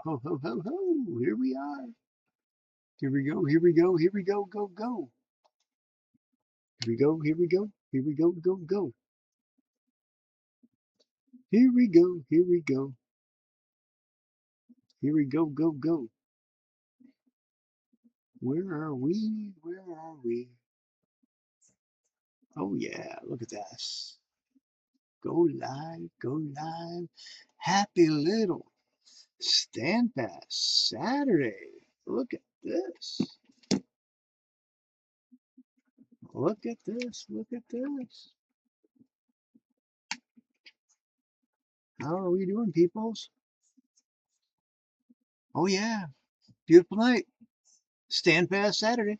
ho, ho, ho, ho. Here we are. Here we go. Here we go. Here we go. Go, go. Here we go. Here we go. Here we go. Go, go. Here we go. Here we go. Here we go. Go, go. Where are we? Where are we? Oh, yeah. Look at this. Go live. Go live. Happy little Standfast Saturday. Look at this. Look at this. Look at this. How are we doing, peoples? Oh, yeah. Beautiful night. Standfast Saturday.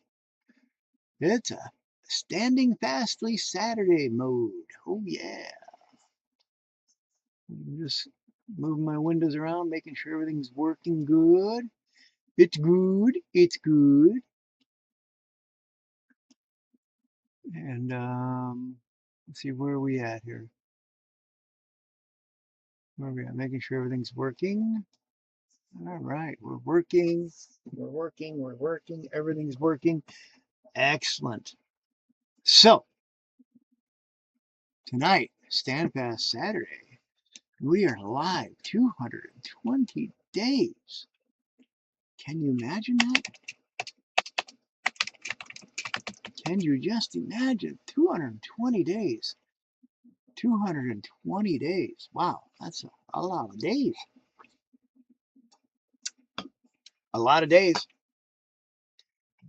It's a standing fastly Saturday mode. Oh, yeah. I'm just moving my windows around, making sure everything's working good. It's good. It's good. And let's see, where are we at here? Where are we at? Making sure everything's working. All right, we're working. We're working. We're working. Everything's working. Excellent. So tonight, Standfast Saturday, we are live 220 days. Can you imagine that? Can you just imagine 220 days? 220 days. Wow, that's a lot of days. A lot of days.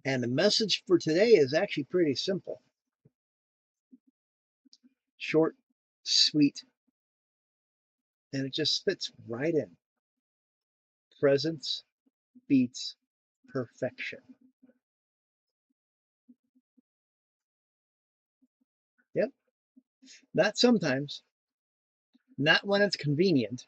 And the message for today is actually pretty simple. Short, sweet, and it just fits right in. Presence beats perfection. Yep. Not sometimes, not when it's convenient,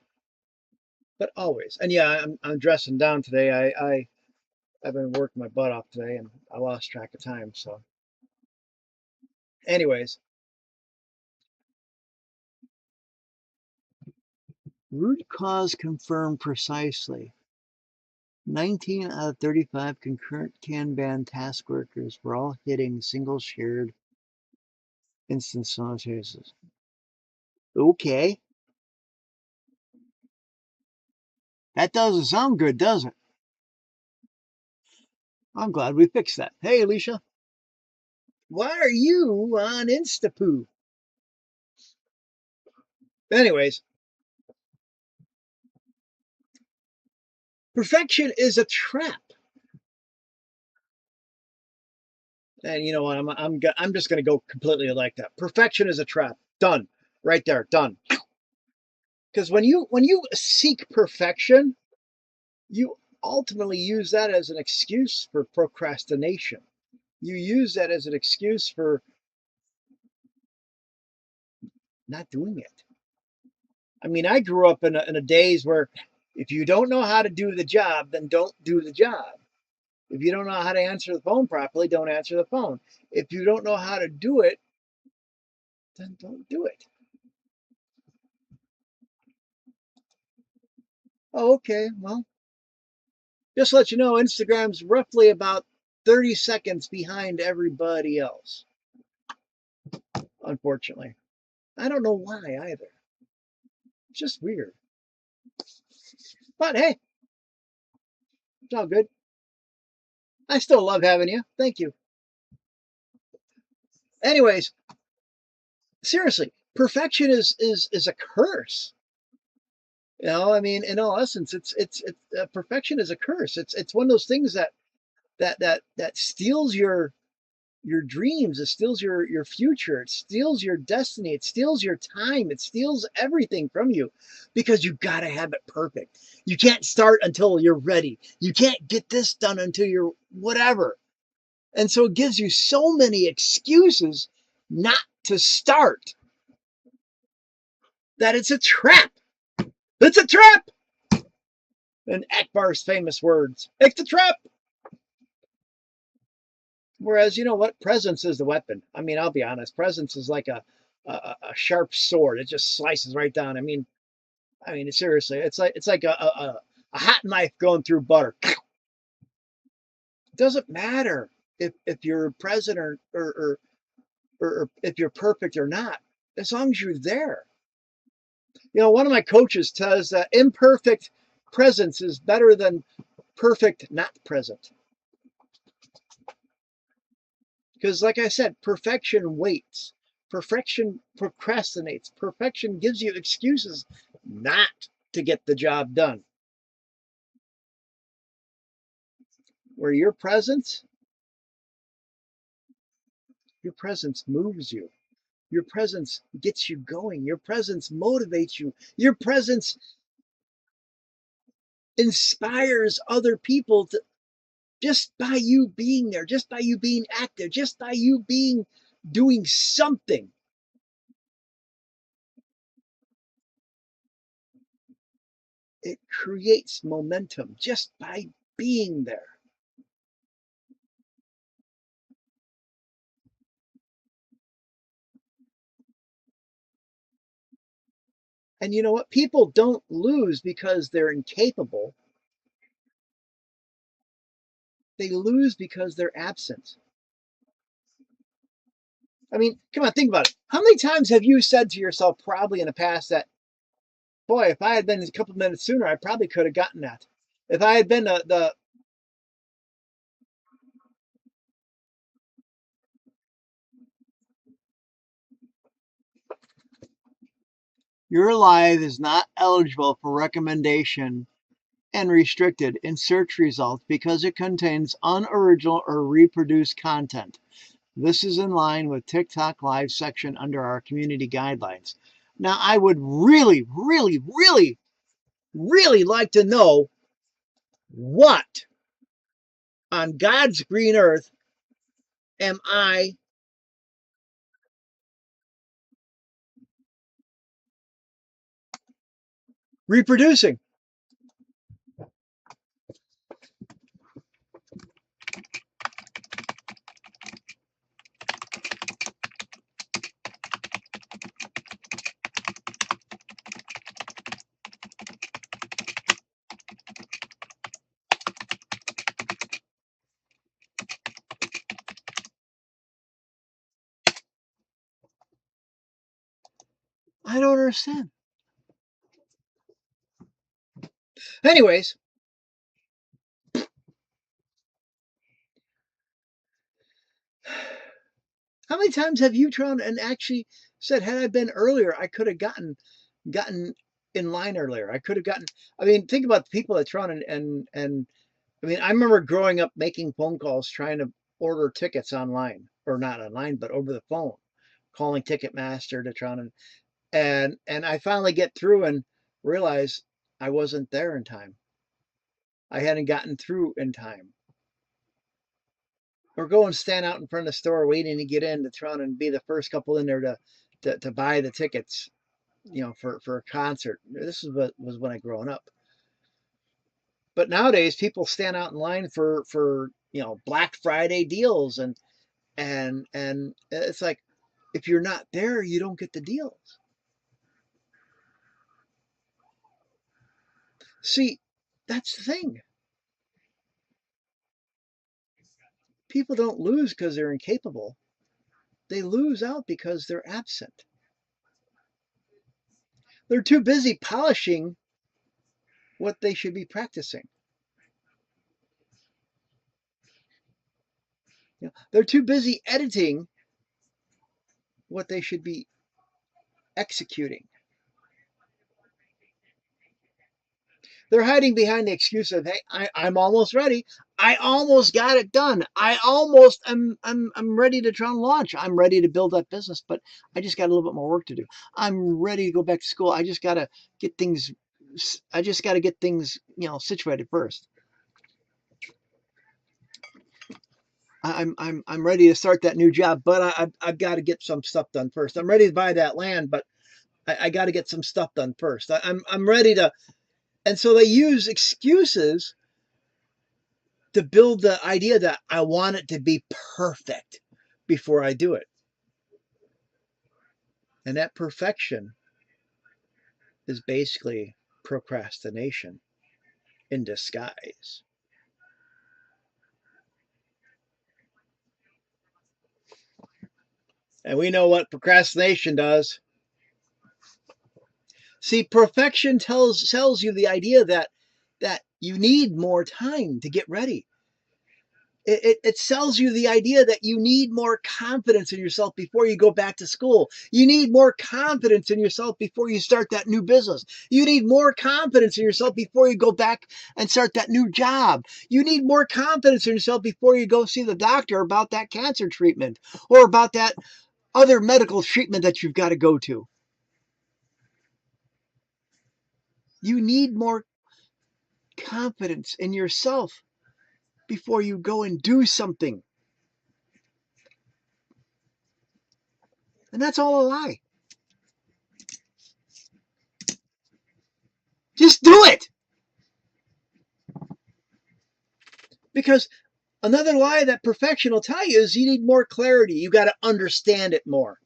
but always. And yeah, I'm dressing down today. I've been working my butt off today, and I lost track of time. So, anyways, root cause confirmed precisely. 19 out of 35 concurrent Kanban task workers were all hitting single shared instance simultaneously. Okay. That doesn't sound good, does it? I'm glad we fixed that. Hey, Alicia. Why are you on Instapoo? Anyways, perfection is a trap. And you know what? I'm just going to go completely like that. Perfection is a trap. Done. Right there. Done. Because when you seek perfection, you ultimately use that as an excuse for procrastination. You use that as an excuse for not doing it. I mean, I grew up in a days where if you don't know how to do the job, then don't do the job. If you don't know how to answer the phone properly, don't answer the phone. If you don't know how to do it, then don't do it. Oh, okay, well, just let you know, Instagram's roughly about 30 seconds behind everybody else, unfortunately. I don't know why either. It's just weird. But hey, it's all good. I still love having you. Thank you. Anyways, seriously, perfection is a curse. You know, I mean, in all essence, it's perfection is a curse. It's one of those things that steals your dreams. It steals your future. It steals your destiny. It steals your time. It steals everything from you because you got to have it perfect. You can't start until you're ready. You can't get this done until you're whatever. And so it gives you so many excuses not to start that it's a trap. It's a trap. In Akbar's famous words, it's a trap. Whereas, you know what? Presence is the weapon. I mean, I'll be honest. Presence is like a sharp sword. It just slices right down. I mean, seriously, it's like a hot knife going through butter. It doesn't matter if you're president or if you're perfect or not, as long as you're there. You know, one of my coaches says that imperfect presence is better than perfect not present. Because, like I said, perfection waits, perfection procrastinates, perfection gives you excuses not to get the job done. Where your presence moves you. Your presence gets you going. Your presence motivates you. Your presence inspires other people to, just by you being there, just by you being active, just by you being doing something. It creates momentum just by being there. And you know what? People don't lose because they're incapable. They lose because they're absent. I mean, come on, think about it. How many times have you said to yourself, probably in the past, that, boy, if I had been a couple minutes sooner, I probably could have gotten that. If I had been the Your life is not eligible for recommendation and restricted in search results because it contains unoriginal or reproduced content. This is in line with TikTok Live section under our community guidelines. Now, I would really, really, really, really like to know what on God's green earth am I reproducing? I don't understand. Anyways, how many times have you tried and actually said, had I been earlier, I could have gotten in line earlier. I could have gotten. I mean, think about the people that try and I mean, I remember growing up making phone calls trying to order tickets online, or not online, but over the phone, calling Ticketmaster to try and I finally get through and realize I wasn't there in time. I hadn't gotten through in time. Or go and stand out in front of the store waiting to get in to try and be the first couple in there to buy the tickets, you know, for a concert. This is what was when I growing up. But nowadays people stand out in line for you know, Black Friday deals and it's like, if you're not there, you don't get the deals. See, that's the thing. People don't lose because they're incapable. They lose out because they're absent. They're too busy polishing what they should be practicing. You know, they're too busy editing what they should be executing. They're hiding behind the excuse of, hey, I'm almost ready. I almost got it done. I'm ready to try and launch. I'm ready to build that business, but I just got a little bit more work to do. I'm ready to go back to school. Get things I just got to get things, you know, situated first. I'm ready to start that new job, but I've got to get some stuff done first. I'm ready to buy that land, but I got to get some stuff done first. I'm ready to, and so they use excuses to build the idea that I want it to be perfect before I do it. And that perfection is basically procrastination. in disguise. And we know what procrastination does. See, perfection tells you the idea that you need more time to get ready. It sells you the idea that you need more confidence in yourself before you go back to school. You need more confidence in yourself before you start that new business. You need more confidence in yourself before you go back and start that new job. You need more confidence in yourself before you go see the doctor about that cancer treatment or about that other medical treatment that you've got to go to. You need more confidence in yourself before you go and do something. And that's all a lie. Just do it. Because another lie that perfection will tell you is you need more clarity. You got to understand it more.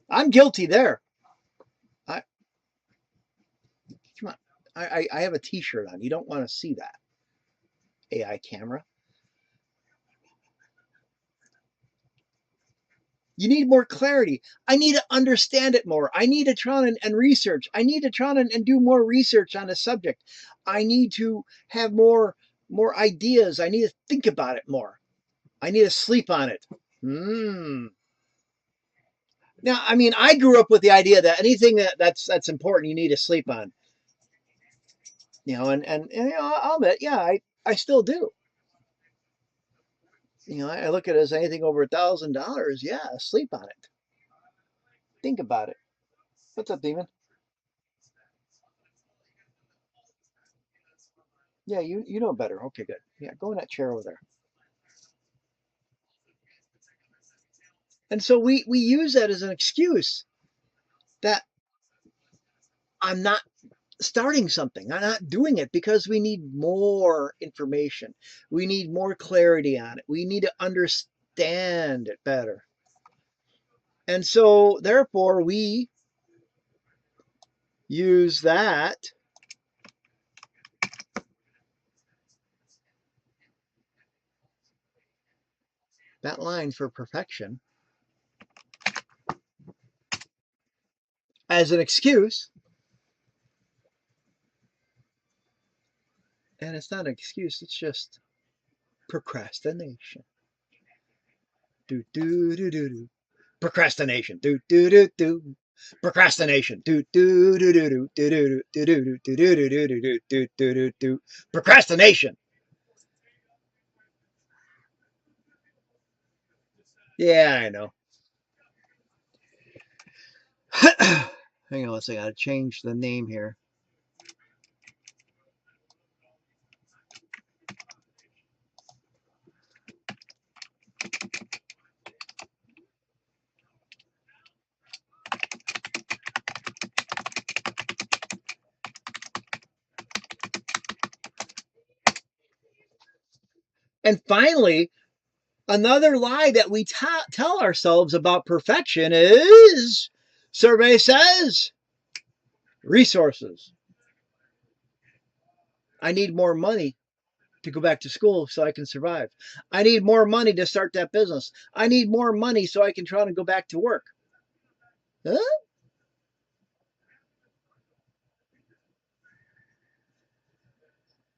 I'm guilty there. I come on. I have a t-shirt on. You don't want to see that. AI camera. You need more clarity. I need to understand it more. I need to try and research. I need to try and do more research on a subject. I need to have more ideas. I need to think about it more. I need to sleep on it. Now, I mean, I grew up with the idea that anything that's important, you need to sleep on. And you know, I'll admit, yeah, I still do. I look at it as anything over $1,000. Yeah, sleep on it. Think about it. What's up, Demon? Yeah, you know better. Okay, good. Yeah, go in that chair over there. And so we use that as an excuse that I'm not starting something. I'm not doing it because we need more information. We need more clarity on it. We need to understand it better. And so therefore we use that line for perfection as an excuse. And it's not an excuse, it's just procrastination. Do do do do do. Procrastination. Do do do do. Procrastination. Do do do do do do do do do do do do do do do do do do. Procrastination. Yeah, I know. Hang on, let's see. I gotta change the name here. And finally, another lie that we tell ourselves about perfection is survey says resources. I need more money to go back to school so I can survive. I need more money to start that business. I need more money so I can try to go back to work. Huh?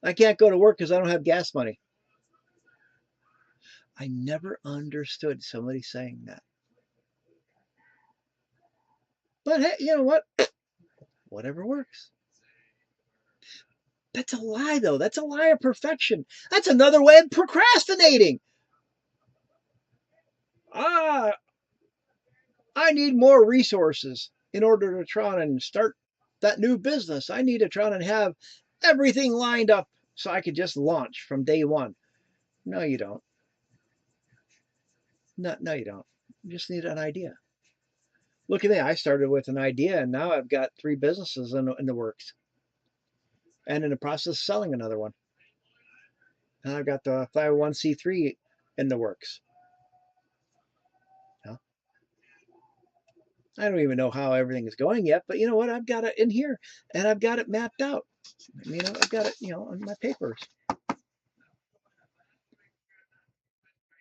I can't go to work because I don't have gas money. I never understood somebody saying that. But hey, you know what? Whatever works. That's a lie, though. That's a lie of perfection. That's another way of procrastinating. Ah, I need more resources in order to try and start that new business. I need to try and have everything lined up so I could just launch from day one. No, you don't. No, you don't. You just need an idea. Look at me. I started with an idea, and now I've got 3 businesses in the works and in the process of selling another one. And I've got the 501c3 in the works. Huh? I don't even know how everything is going yet, but you know what? I've got it in here and I've got it mapped out. I've got it, on my papers.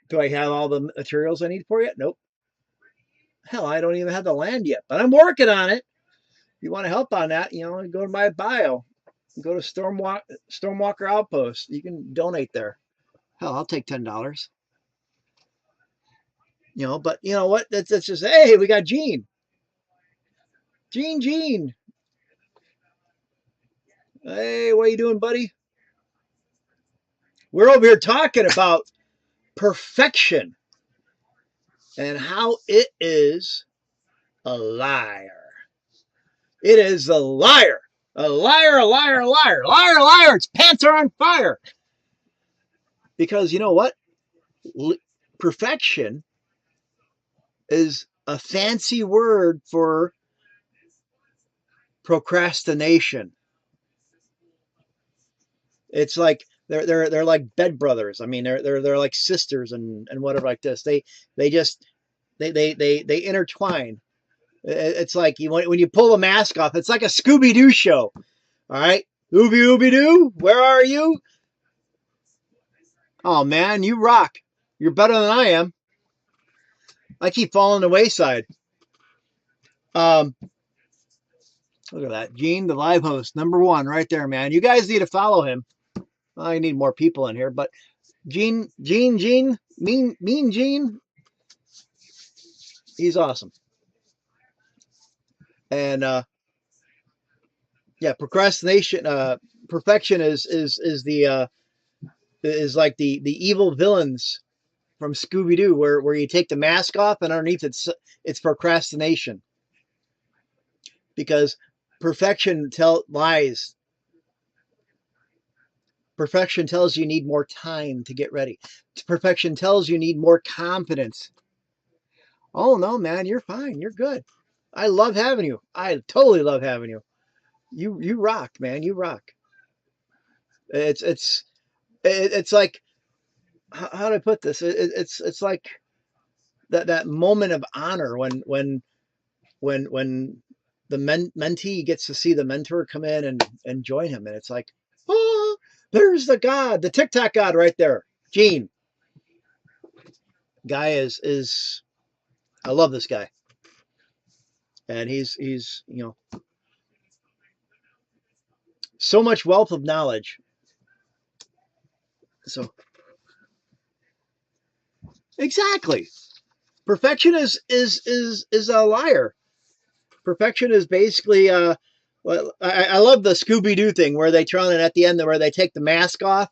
Do I have all the materials I need for it? Nope. Hell, I don't even have the land yet, but I'm working on it. If you want to help on that, go to my bio. Go to Stormwalker Outpost. You can donate there. Hell, I'll take $10. But you know what? That's just, hey, we got Gene. Gene. Hey, what you doing, buddy? We're over here talking about perfection and how it is a liar. It is a liar. A liar, a liar, a liar. Liar, liar. Its pants are on fire. Because you know what? Perfection is a fancy word for procrastination. It's like they're like bed brothers. I mean, they're like sisters and whatever like this. They just they intertwine. It's like when you pull the mask off, it's like a Scooby-Doo show. All right, Ooby Doo, where are you? Oh man, you rock. You're better than I am. I keep falling the wayside. Um, Look at that, Gene, the live host, #1, right there, man. You guys need to follow him. I need more people in here, but Gene, mean Gene, he's awesome. And yeah, procrastination, perfection is like the evil villains from Scooby Doo, where you take the mask off and underneath it's procrastination, because perfection lies. Perfection tells you need more time to get ready. Perfection tells you need more confidence. Oh no, man, you're fine. You're good. I love having you. I totally love having you. You rock, man. You rock. It's like, how do I put this? It's like that moment of honor when the mentee gets to see the mentor come in and join him, and it's like, oh, there's the TikTok god right there, Gene. Guy is I love this guy, and he's so much wealth of knowledge. So exactly, perfection is a liar. Perfection is basically well, I love the Scooby Doo thing where they turn it at the end where they take the mask off,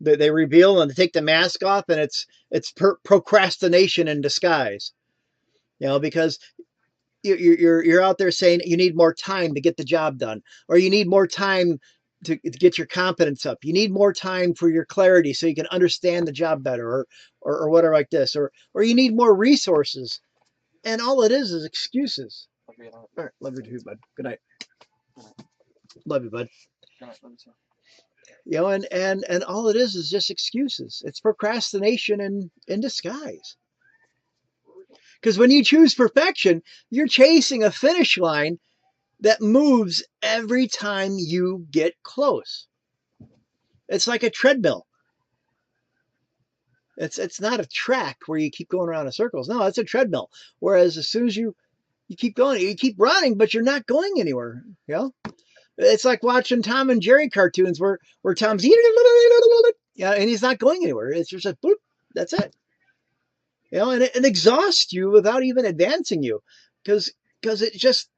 they reveal and they take the mask off, and it's procrastination in disguise. Because you're out there saying you need more time to get the job done, or you need more time to get your confidence up. You need more time for your clarity so you can understand the job better, or whatever like this, or you need more resources, and all it is excuses. All right, love you too, bud. Good night. Love you, bud. Good night, love you too. And all it is just excuses. It's procrastination in disguise. Because when you choose perfection, you're chasing a finish line that moves every time you get close. It's like a treadmill. It's not a track where you keep going around in circles. No, it's a treadmill. Whereas as soon as you keep going, you keep running, but you're not going anywhere. It's like watching Tom and Jerry cartoons where Tom's and he's not going anywhere. It's just a boop. That's it. And it exhausts you without even advancing you, because it just,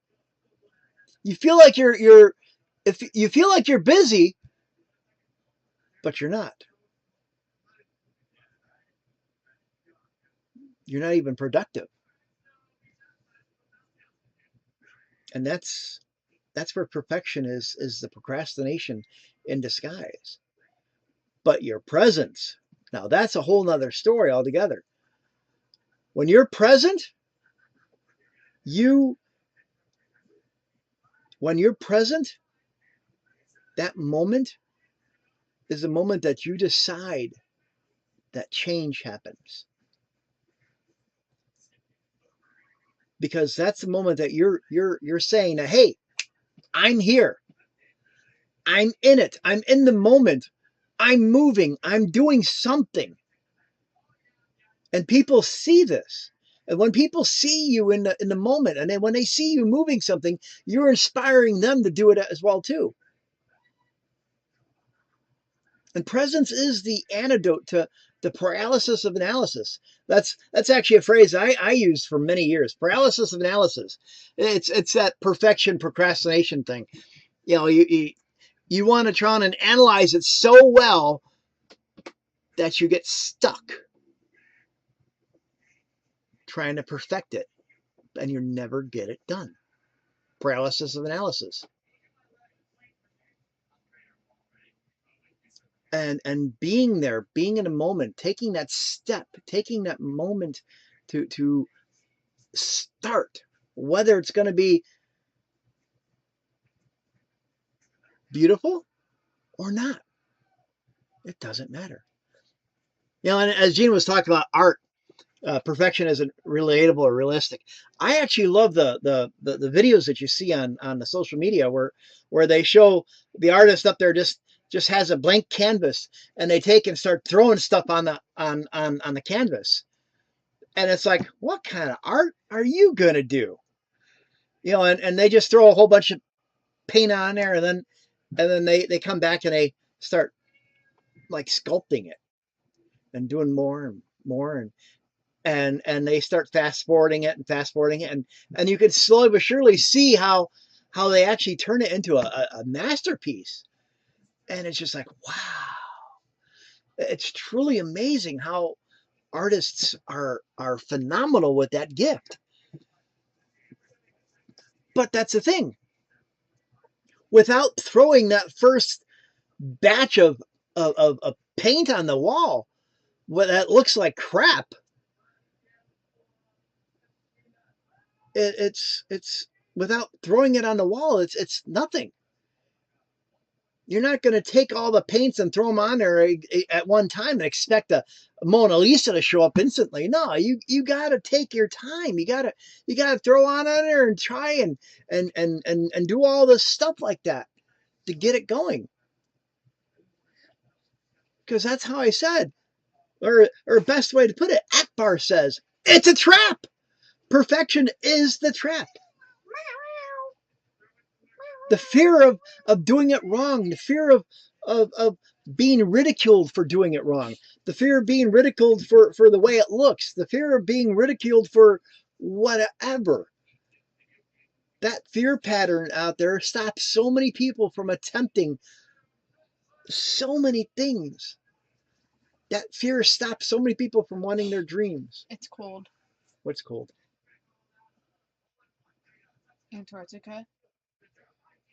you feel like if you feel like you're busy, but you're not. You're not even productive. And that's where perfection is the procrastination in disguise. But your presence, now that's a whole nother story altogether. When you're present, that moment is the moment that you decide that change happens. because that's the moment that you're saying that, hey, I'm here. I'm in it. I'm in the moment. I'm moving. I'm doing something. And people see this. And when people see you in the moment, and then when they see you moving something, you're inspiring them to do it as well too. And presence is the antidote to the paralysis of analysis. That's actually a phrase I used for many years. Paralysis of analysis. It's that perfection procrastination thing. You know, you want to try and analyze it so well that you get stuck trying to perfect it, and you never get it done. Paralysis of analysis. And being there, being in a moment, taking that step, taking that moment to start, whether it's going to be beautiful or not, it doesn't matter. You know, and as Gene was talking about art, perfection isn't relatable or realistic. I actually love the videos that you see on the social media where they show the artist up there just has a blank canvas, and they take and start throwing stuff on the canvas, and it's like, what kind of art are you gonna do? You know, and they just throw a whole bunch of paint on there, and then they come back and they start like sculpting it and doing more and more, and they start fast forwarding it and you can slowly but surely see how they actually turn it into a masterpiece. And it's just like, wow, it's truly amazing how artists are phenomenal with that gift. But that's the thing, without throwing that first batch of paint on the wall, what that looks like crap, it's without throwing it on the wall, it's nothing. You're not going to take all the paints and throw them on there at one time and expect a Mona Lisa to show up instantly. No, you got to take your time. You got to throw on there and try and do all this stuff like that to get it going. Because that's how I said, or best way to put it, Akbar says, it's a trap. Perfection is the trap. The fear of doing it wrong, the fear of being ridiculed for doing it wrong, the fear of being ridiculed for the way it looks, the fear of being ridiculed for whatever. That fear pattern out there stops so many people from attempting so many things. That fear stops so many people from wanting their dreams. It's cold. What's cold? Antarctica.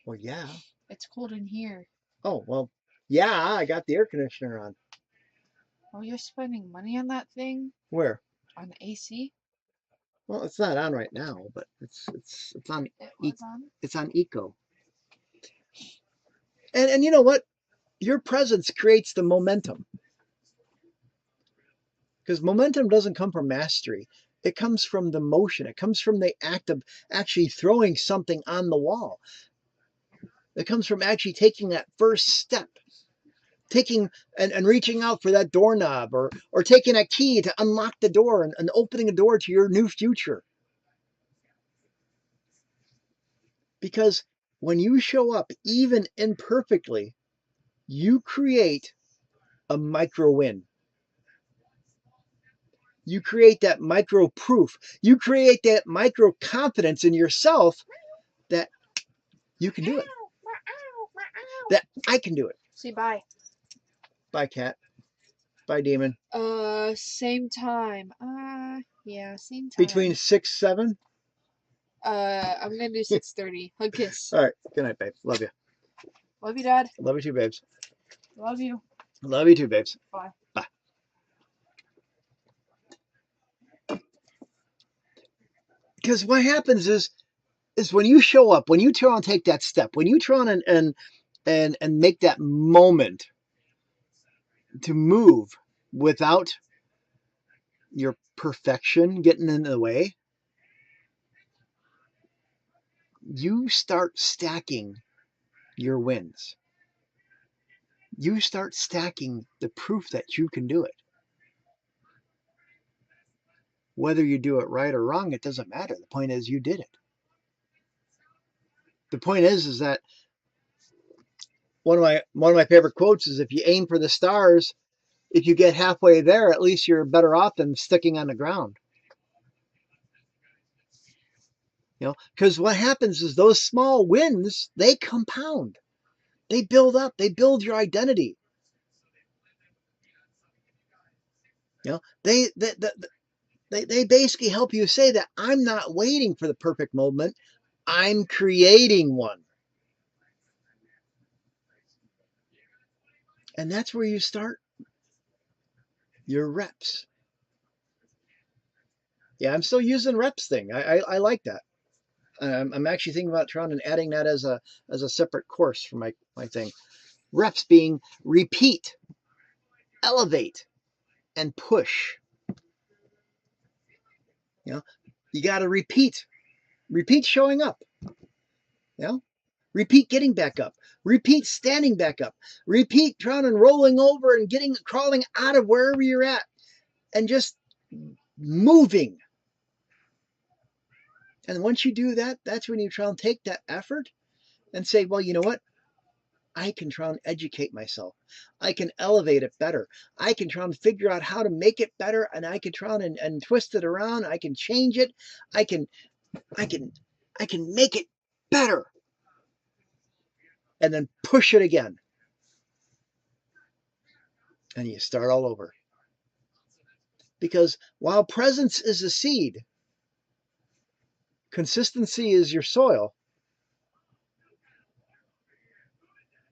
Well, yeah. It's cold in here. Oh, well, yeah, I got the air conditioner on. Oh, you're spending money on that thing? Where? On the AC? Well, it's not on right now, but it's on. It was on. It's on Eco. And you know what? Your presence creates the momentum. Because momentum doesn't come from mastery. It comes from the motion. It comes from the act of actually throwing something on the wall. It comes from actually taking that first step. Taking and reaching out for that doorknob, or taking a key to unlock the door and opening a door to your new future. Because when you show up, even imperfectly, you create a micro win. You create that micro proof. You create that micro confidence in yourself that you can do it. That I can do it. Say bye. Bye, cat. Bye, demon. Same time. Yeah, same time. Between 6, 7? I'm gonna do 6:30. Hug kiss. All right. Good night, babe. Love you. Love you, Dad. Love you too, babes. Love you. Love you too, babes. Bye. Bye. Because what happens is when you show up, when you try and take that step, when you try and make that moment to move without your perfection getting in the way, you start stacking your wins. You start stacking the proof that you can do it. Whether you do it right or wrong, it doesn't matter. The point is you did it. The point is that one of my favorite quotes is, if you aim for the stars, if you get halfway there, at least you're better off than sticking on the ground. Because what happens is those small wins, they compound. They build up. They build your identity. They basically help you say that I'm not waiting for the perfect moment. I'm creating one. And that's where you start your reps. Yeah, I'm still using reps thing. I like that. I'm actually thinking about trying and adding that as a separate course for my thing. Reps being repeat, elevate, and push. You got to repeat showing up. Repeat getting back up. Repeat standing back up. Repeat trying and rolling over and crawling out of wherever you're at and just moving. And once you do that, that's when you try and take that effort and say, well, you know what? I can try and educate myself. I can elevate it better. I can try and figure out how to make it better, and I can try and twist it around. I can change it. I can make it better. And then push it again. And you start all over. Because while presence is a seed, consistency is your soil,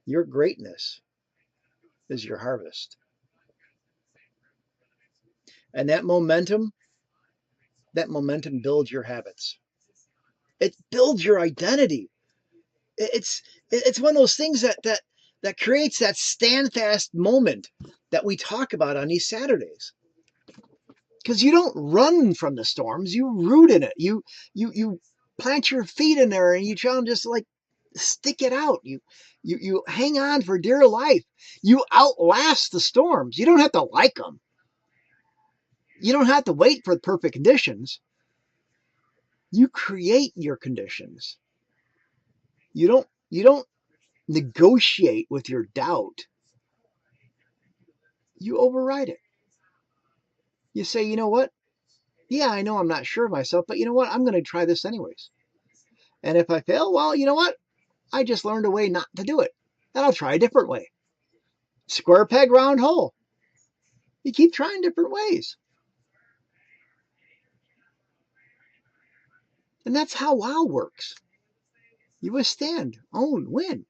your greatness is your harvest. And that momentum builds your habits. It builds your identity. It's one of those things that creates that Standfast moment that we talk about on these Saturdays. Because you don't run from the storms, you root in it. You plant your feet in there and you try and just like stick it out. You hang on for dear life. You outlast the storms. You don't have to like them. You don't have to wait for the perfect conditions. You create your conditions. You don't negotiate with your doubt. You override it. You say, you know what? Yeah, I know I'm not sure of myself, but you know what? I'm going to try this anyways. And if I fail, well, you know what? I just learned a way not to do it. And I'll try a different way. Square peg, round hole. You keep trying different ways. And that's how WOW works. You withstand, own, win.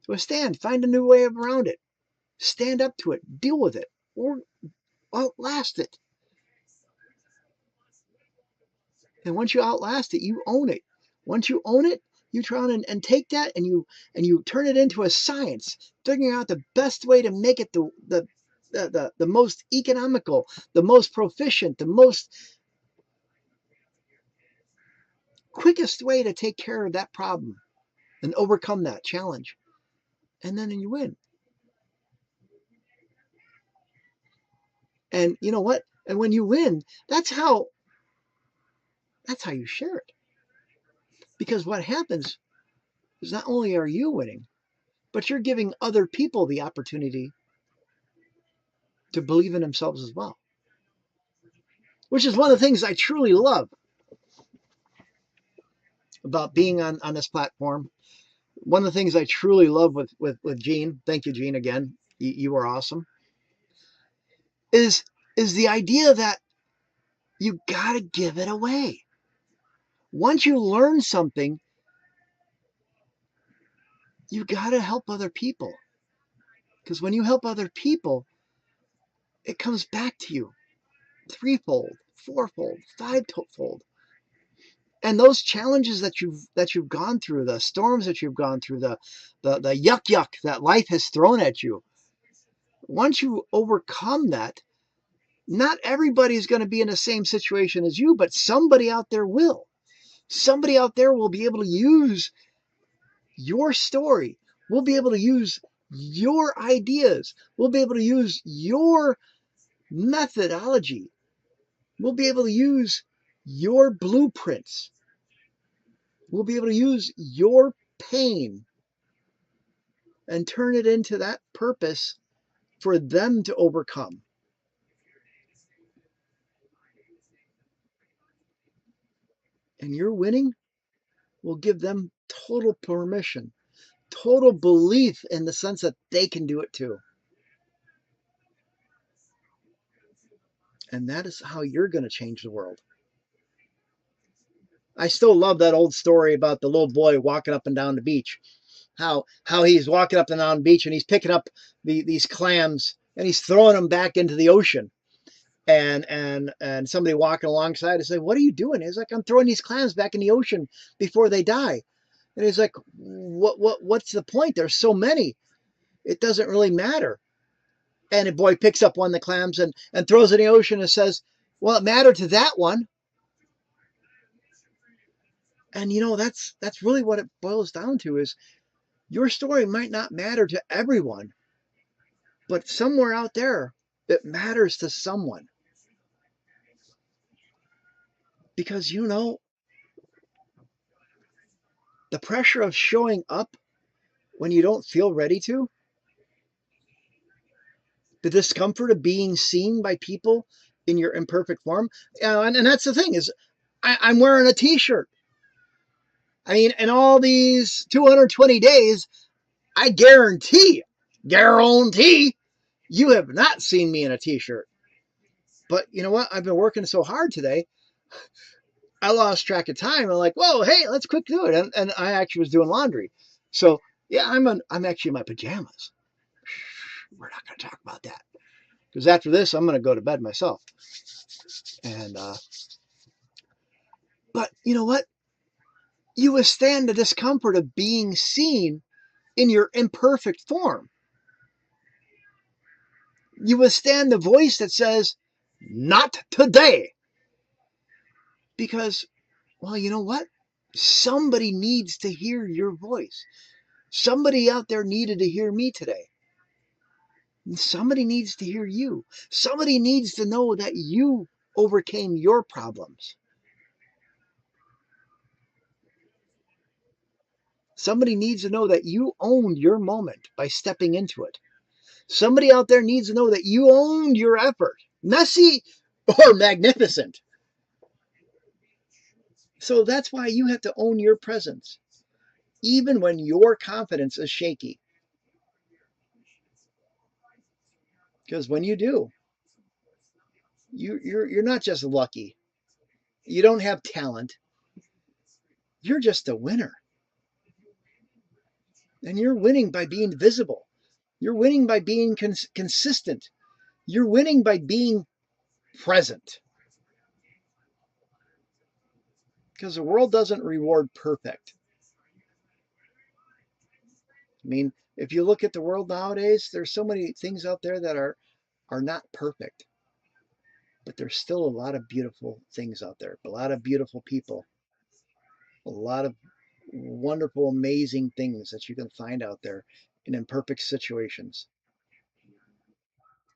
Withstand, find a new way around it. Stand up to it, deal with it, or outlast it. And once you outlast it, you own it. Once you own it, you try and take that and you turn it into a science, figuring out the best way to make it the most economical, the most proficient, the most quickest way to take care of that problem and overcome that challenge. And then you win. And you know what? And when you win, that's how you share it. Because what happens is not only are you winning, but you're giving other people the opportunity to believe in themselves as well. Which is one of the things I truly love about being on this platform. One of the things I truly love with Gene, thank you, Gene, again, you are awesome, is the idea that you got to give it away. Once you learn something, you got to help other people. Because when you help other people, it comes back to you threefold, fourfold, fivefold. And those challenges that you've gone through, the storms that you've gone through, the yuck that life has thrown at you, once you overcome that, not everybody's going to be in the same situation as you, but somebody out there will. Somebody out there will be able to use your story. We'll be able to use your ideas. We'll be able to use your methodology. We'll be able to use your blueprints. We'll be able to use your pain and turn it into that purpose for them to overcome. And your winning will give them total permission, total belief in the sense that they can do it too. And that is how you're going to change the world. I still love that old story about the little boy walking up and down the beach. How he's walking up and down the beach and he's picking up these clams and he's throwing them back into the ocean. And somebody walking alongside and say, "What are you doing?" He's like, "I'm throwing these clams back in the ocean before they die." And he's like, "What's the point? There's so many. It doesn't really matter." And the boy picks up one of the clams and throws it in the ocean and says, "Well, it mattered to that one." And that's really what it boils down to is your story might not matter to everyone, but somewhere out there, it matters to someone. Because the pressure of showing up when you don't feel ready to, the discomfort of being seen by people in your imperfect form. And that's the thing is I'm wearing a t-shirt. I mean, in all these 220 days, I guarantee you have not seen me in a t-shirt. But you know what? I've been working so hard today. I lost track of time. I'm like, whoa, hey, let's quick do it. And I actually was doing laundry. So yeah, I'm actually in my pajamas. We're not going to talk about that. Because after this, I'm going to go to bed myself. And but you know what? You withstand the discomfort of being seen in your imperfect form. You withstand the voice that says, "Not today." Because, well, you know what? Somebody needs to hear your voice. Somebody out there needed to hear me today. And somebody needs to hear you. Somebody needs to know that you overcame your problems. Somebody needs to know that you owned your moment by stepping into it. Somebody out there needs to know that you owned your effort, messy or magnificent. So that's why you have to own your presence, even when your confidence is shaky. Because when you do, you're not just lucky. You don't have talent. You're just a winner. And you're winning by being visible. You're winning by being consistent. You're winning by being present. Because the world doesn't reward perfect. I mean, if you look at the world nowadays, there's so many things out there that are not perfect. But there's still a lot of beautiful things out there, a lot of beautiful people, a lot of wonderful, amazing things that you can find out there in imperfect situations.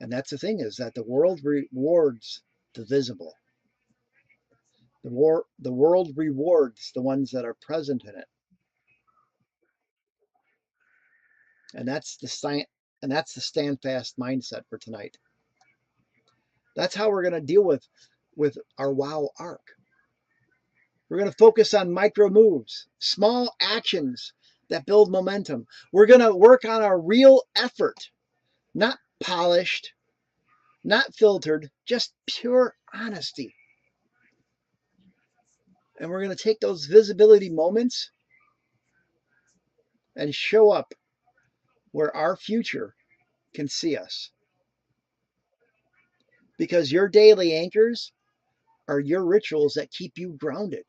And that's the thing is that the world rewards the visible. The world rewards the ones that are present in it. And that's the standfast mindset for tonight. That's how we're going to deal with our wow arc. We're going to focus on micro moves, small actions that build momentum. We're going to work on our real effort, not polished, not filtered, just pure honesty. And we're going to take those visibility moments and show up where our future can see us. Because your daily anchors are your rituals that keep you grounded.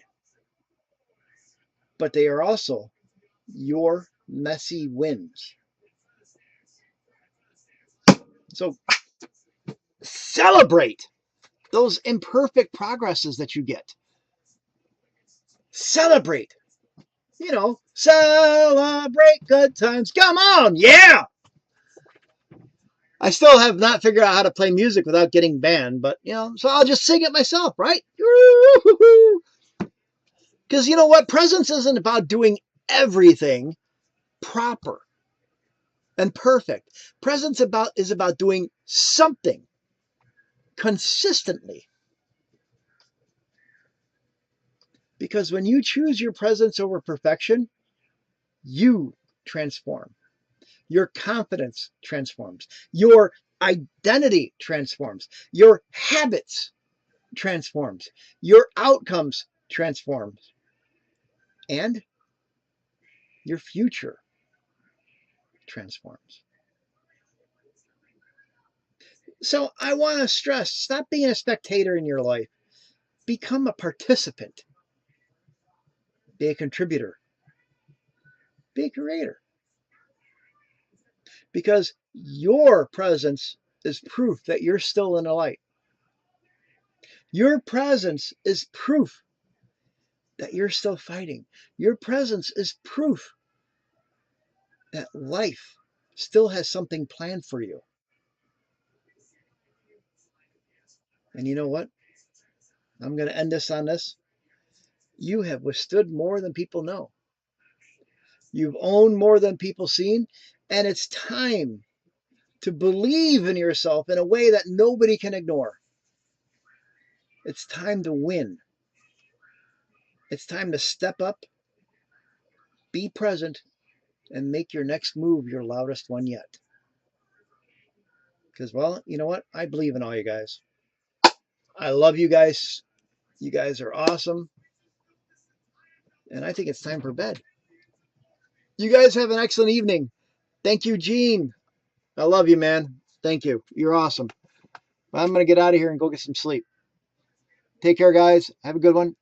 But they are also your messy wins. So celebrate those imperfect progresses that you get. Celebrate. Celebrate good times. Come on, yeah. I still have not figured out how to play music without getting banned, but so I'll just sing it myself, right? Because you know what? Presence isn't about doing everything proper and perfect. Presence is about doing something consistently. Because when you choose your presence over perfection, you transform. Your confidence transforms. Your identity transforms. Your habits transforms. Your outcomes transforms. And your future transforms. So I want to stress, stop being a spectator in your life. Become a participant. Be a contributor. Be a creator. Because your presence is proof that you're still in the light. Your presence is proof that you're still fighting. Your presence is proof that life still has something planned for you. And you know what? I'm going to end this on this. You have withstood more than people know. You've owned more than people seen. And it's time to believe in yourself in a way that nobody can ignore. It's time to win. It's time to step up, be present, and make your next move your loudest one yet. Because, well, you know what? I believe in all you guys. I love you guys. You guys are awesome. And I think it's time for bed. You guys have an excellent evening. Thank you, Gene. I love you, man. Thank you. You're awesome. I'm going to get out of here and go get some sleep. Take care, guys. Have a good one.